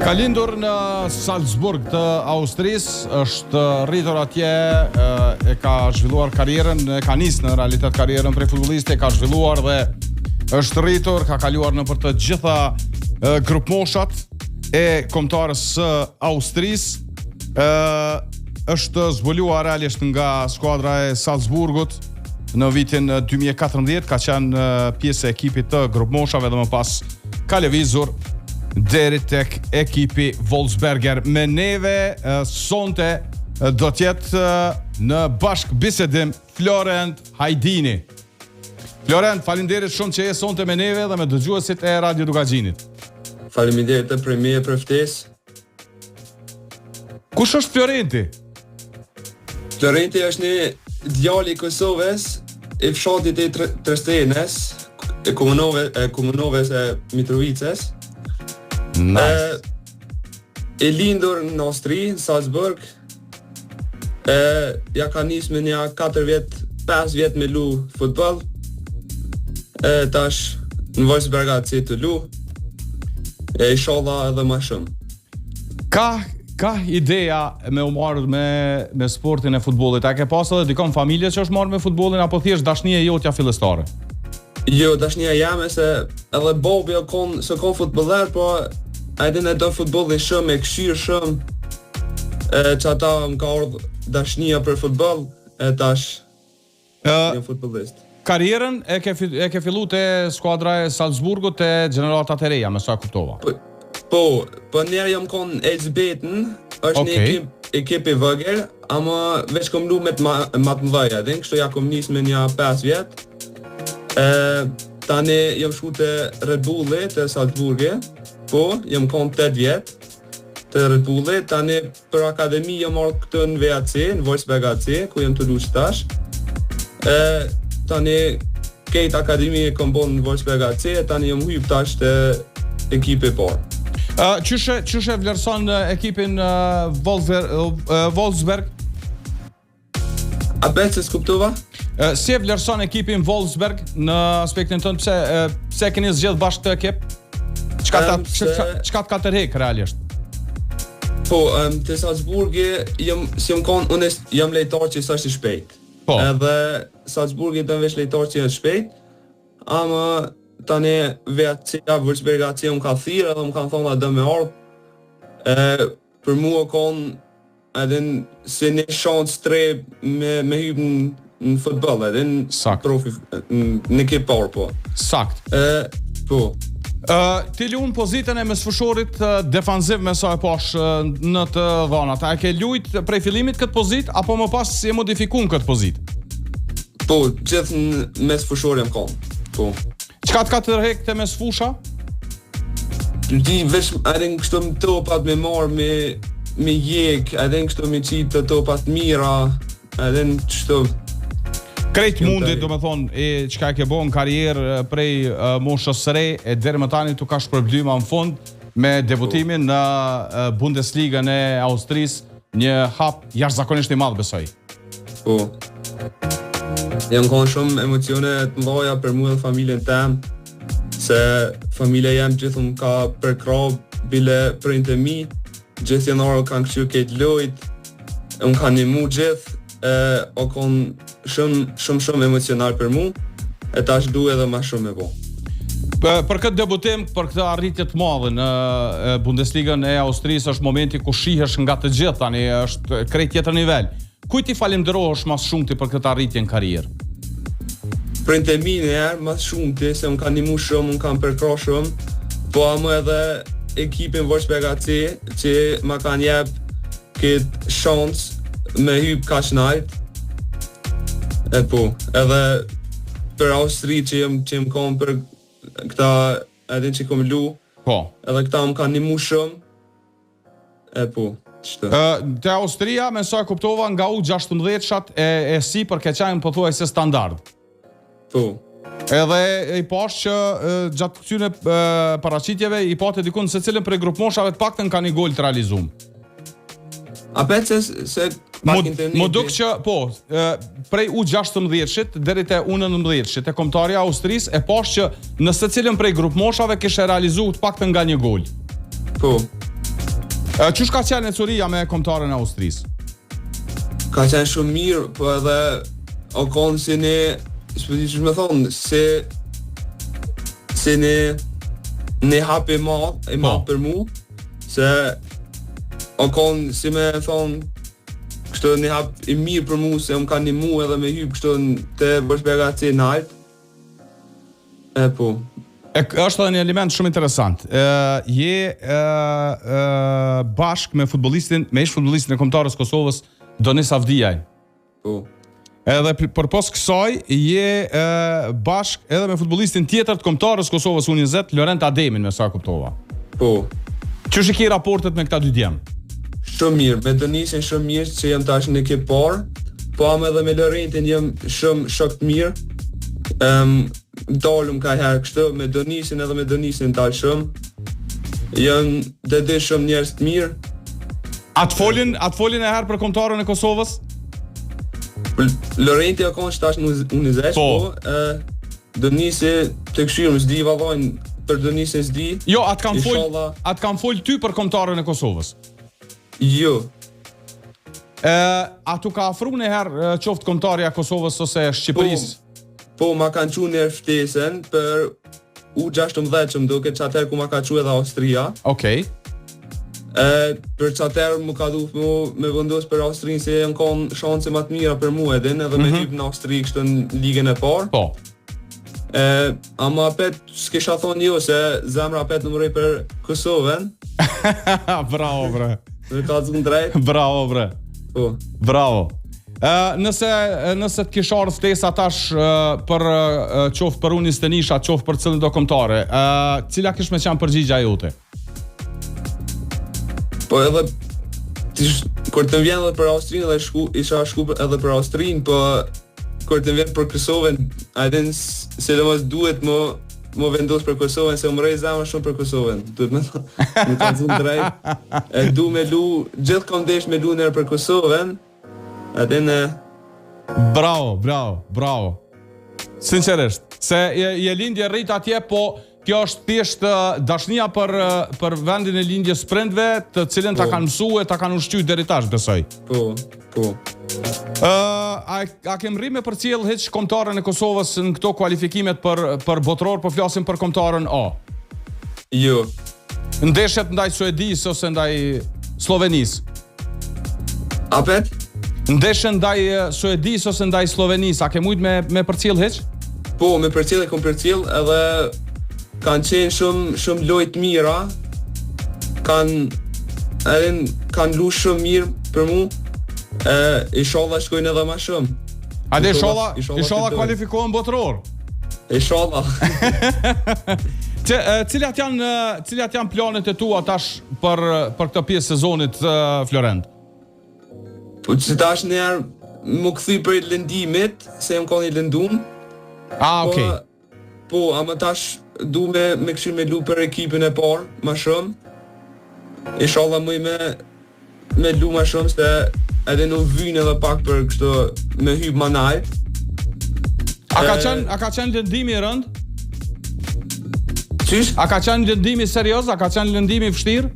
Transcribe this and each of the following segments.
Ka lindur në Salzburg të Austrisë, është rritur atje, e ka zhvilluar karrierën, ka nisë në realitet karrierën prej futbollisti, ka zhvilluar dhe është rritur, ka kaluar në për të gjitha grupmoshat e kombëtarës së Austrisë. Është zbuluar realisht nga skuadra e Salzburgut në vitin 2014, ka qenë pjesë e ekipit të grupmoshave dhe më pas ka lëvizur deri tek ekipi Wolfsberger. Me neve sonte do t'jetë në bashk bisedim Florent Hajdini. Florent, faleminderit shumë që je sonte me neve dhe me dëgjuesit e Radio Dugaxhinit. Faleminderit e premie për ftesë. Kush është Florenti? Florenti është një djalë i Kosovës, i fshatit e Trstenes, e komunoves e Mitrovicës. Nice. E lindur në Austri, në Salzburg. Ja ka nisë me një 5 vjet me lu futboll. Tash në Wolfsberg atë të lu. Inshallah edhe më shumë. Ka ideja me u marrë me sportin e futbollit? A ke pas edhe dikon familje që është marrë me futbollin apo thjesht dashnia jotja fillestare? Jo, dashnia jame se edhe bobi se kon futboller, po a edhe në do futbollin shumë, e këshirë shumë, që ata më ka ardhë dashnia për futboll, e tash një futbollist. Karrierën e ke fillu të skuadra e Salzburgut të Gjeneratat e reja, me sa kuptova? Po njerë jam konë Elsbeten, është një ekip i vëgër, ama veç kom lu me të matë mëdhaja, kështu ja kom nisë me një 5 vjet. Tani jam shku të Red Bulli të Salzburgi, po jam konë 8 vjet të Red Bulli, tani për akademi jam marrë këtë në VAC, në Wolfsberg AC, ku jam të luqë tash. Tani kejt akademi e kom bon në Wolfsberg AC, tani jam hyp tash të ekipi parë. Qyshe vlerëson ekipin Wolfsberg? A bet se s'kuptova? Si e vlerëson ekipin Wolfsberg në aspektin tënë, pse keni zgjedh bashkë të ekip? Çka ka tërheq realisht? Po, të Salzburgi unë jam lejtar që s'është i shpejt. Po. Edhe Salzburgi të veç lejtar që është shpejt, ama tani VAC-a, Wolfsberg AC më ka thirë edhe më kanë thonë adë me ardhë. Për mua konë edhe se një shansë tre me hypë në futboll, edhe në profi, në ekip parë, po. Sakt. Po. Ti luan pozitën e mesfueshorit defanziv me sa e pash në të dhënat. A ke lujt prej fillimit këtë pozitë apo më pas si e modifikuan këtë pozitë? Po, gjithë në mesfueshor jam konë. Po. Çka të ka tërheq te mesfusha? Ti veç edhe kështu më topat me marr me jek, edhe kështu me qitë të topat mira, edhe kështu. Krejt mundit, do me thonë, çka ke bo në karrierë prej moshës së re, e deri më tani tu ka shpërblyma në fund me debutimin në Bundesligën e Austrisë, një hap jashtëzakonisht i madh besoj. Po. Jam konë shumë emocione të mëdha për mua dhe familjen tem, se familja jam gjithë ka përkrah bile prindë e mi, gjithë janarë kanë kështu këtë lojt, unë kanë nimu gjithë, o konë shumë emocional për mu, e tash du edhe ma shumë me bo. Për këtë debutim, për këtë arritje të madhe në Bundesligën e Austrisë, është momenti ku shihesh nga të gjithë, tani është krejt tjetër nivel. Kujt i falenderohesh mas shumti për këtë arritje në karrierë? Prindë e mi njerë, mas shumti, se unë kanë nimu shumë, unë kanë përkrah shumë, po amë edhe ekipin Wolfsberg AC, që ma kanë jep këtë shansë me hyp kaq nalt. Po, edhe për Austri që jem konë për këta edhe që kom lu, po. Edhe këta më kanë nimu shumë. Po, qëtë. Te Austria, me sa e kuptova, nga U16 e si për keqajnë pothuajse standard. Po. Edhe i pash që gjatë këtyre paraqitjeve i pate dikun se cilën prej grupmoshave të paktën ka një gol të realizum. A bet se Më duk që, po, prej U16-shit deri te U19-shit e kombëtarja e Austrisë e pash që në secilën prej grupmoshave kishe realizuar të paktën nga një gol. Po. Qysh ka qenë ecuria me kombëtarën e Austrisë? Ka qenë shumë mirë, po edhe o konë si ne, s'pëdi që me thonë, se ne hap e madh për mu, se o konë si me thonë, kështu ne hap e mirë për mu, se më ka një mu edhe me hypë kështu të bërshbega C në altë. Po. Është edhe një element shumë interesant. Je bashk me ish futbollistin e kombëtarës Kosovës, Donis Avdijaj. Po. Edhe përpos kësaj je bashk edhe me futbollistin tjetër të kombëtarës Kosovës U20, Lorent Ademin, me sa kuptova. Po. Çu shiki raportet me këta dy djem? Shumë mirë, me Donisin shumë mirë që jam tash në ekip parë, po edhe me Lorentin jam shumë shok të mirë. Dalëm ka herë kështu me Donisin edhe me Donisin dalë shumë. Janë dhe shumë njerëz të mirë. Atë folin e herë për kombëtarën e Kosovës? Lorenti ka qenë tash në U20, po Donisi të këshirëm s'di vallajn për Donisin s'di. Jo, atë kam fol ty për kombëtarën e Kosovës. Jo. Atu ka afru në herë qoftë kombëtarja e Kosovës ose Shqipërisë? Po, ma kanë qu një ftesën për U16 që më duke që atëherë ku ma ka qu edhe Austria. Okej. Për që atëherë mu ka duhet me vendos për Austrinë se janë konë shanse ma të mira për mu edhe me hypë në Austri kështë në ligën e parë. Po. Ama apet s'kisha thonë jo se zemra apet në mërej për Kosovën. Bravo, bre. Në ka zënë drejt. Bravo, bre. Po. Bravo. Nëse të kisha ardhur ftesa tash për qoftë për unis të nisha, qoftë për cilën do kombëtare, cila kish me qenë përgjigja jote? Po edhe kur të vjen edhe për Austrinë dhe isha shku edhe për Austrinë, po kur të vjen për Kosovën, ajdin sidomos duhet më vendos për Kosovën se më rrej zemra shumë për Kosovën. Duhet më ka zënë drejt. Du me lu gjithkohë ndesh me lu nërë për Kosovën. Bravo. Sinqerisht, se je lindje rrit atje, po kjo është thjesht dashnia për vendin e lindjes prindve, të cilën ta kanë mësue, ta kanë ushqyer deri tash, besoj. Po. A kem rrimë përcjell hiç kombëtarën e Kosovës në këto kualifikimet për botror, po flasim për kombëtarën A? Jo. Ndeshjet ndaj Suedisë ose ndaj Slovenisë? Apet? Ndeshën ndaj Suedisë ose ndaj Slovenisë, a ke mujt me përcjell hiç? Po, me përcjell e kom përcjell edhe kanë qenë shumë lojë të mira. Kanë lu shumë mirë për mu. Inshallah shkojnë edhe më shumë. Ade inshallah kualifikohen botror. Inshallah. Cilat janë planet e tua tash për këtë pjesë sezonit, Florent? Po që tash njerë më këthy për lëndimit, se jam konë i lëndum. Okej. Po, ama tash du me këshir me lu për ekipin e parë, ma shumë. Inshallah mëj me lu ma shumë, se edhe në vynë edhe pak për kështu me hypë ma najt. A ka qenë lëndimi i rënd? Qysh? A ka qenë lëndimi serios? A ka qenë lëndimi vështirë?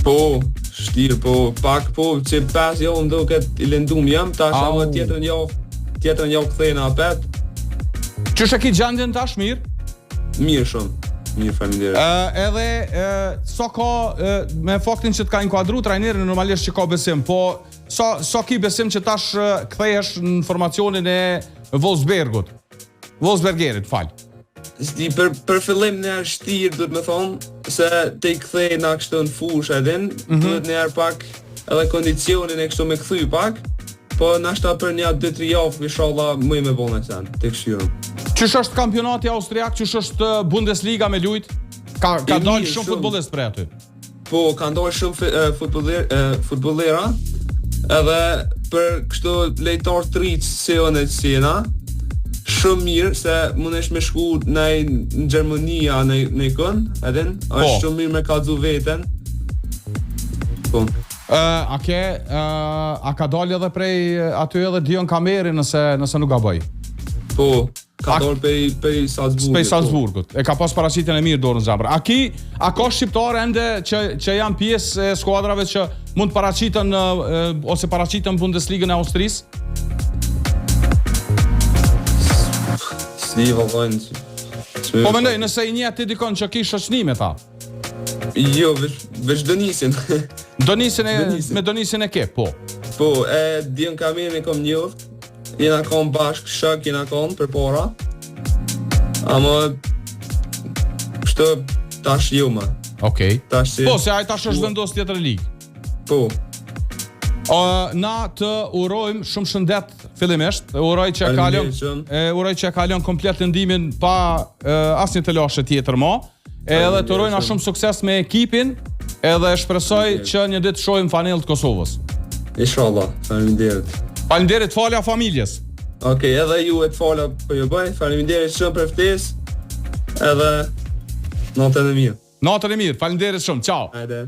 Po, vështirë, po, pak, po, që 5 javë më do këtë i lëndum jam, tash ama tjetërën javë këthejnë apet. Qysh e ki gjendjen tash mirë? Mirë shumë, mirë familjerë. Edhe, so ka, me faktin që të ka inkuadru trajnerin, normalisht që ka besim, po, so ki besim që tash këthejesh në formacionin e Wolfsbergerit, falj. Sti, për fillim njerë shtirë, duhet me thonë, se te i këthej nga kështu në fush edhin, duhet njerë pak edhe kondicionin e kështu me këthuj pak, po nashta për një 2-3 javë, inshallah, mëj me bon e sen, te këshirëm. Qysh është kampionati austriak, qysh është Bundesliga me lujt? Ka dalë shumë futbollist për aty? Po, ka dalë shumë futbollera, edhe për kështu lejtar të rritë se o në qena, shumë mirë, se mundesh me shku në Gjermania në kënë, edhin, është shumë mirë me kalzu veten. Po. A ka dalë edhe prej aty edhe Dion Kameri nëse nuk gaboj? Po, Ka dorë pej Salzburgut. Pej Salzburgut. E ka pas paraqitjen e mirë dorën zemër. A ka shqiptarë ende që janë pjesë e skuadrave që mund paraqiten ose paraqiten në Bundesligën e Austrisë? Si vallajnë. Po mendoj, nëse i njeh ti dikon që ki shoqëni me ta. Jo, veç Donisin. Me Donisin e ke, po. Po, Dion Kamin e kom njoft. Jena kom bashk, shak jena kom për para. Ama kështë tash jo ma. Okej. Tash Po, se ai tash është vendos tjetër ligë. Po. Na të urojmë shumë shëndet fillimisht. Uroj që e kalon komplet ndihmën pa asnjë të lashë tjetër më. Edhe të urojna shumë sukses me ekipin, edhe shpresoj që një ditë shohim fanellë të Kosovës. Inshallah, faleminderit. Faleminderit falja familjes. Okej, edhe ju e të falja për ju bëj. Faleminderit shumë për ftesë. Edhe natën e mirë. Natën e mirë, faleminderit shumë. Ciao. Hajde.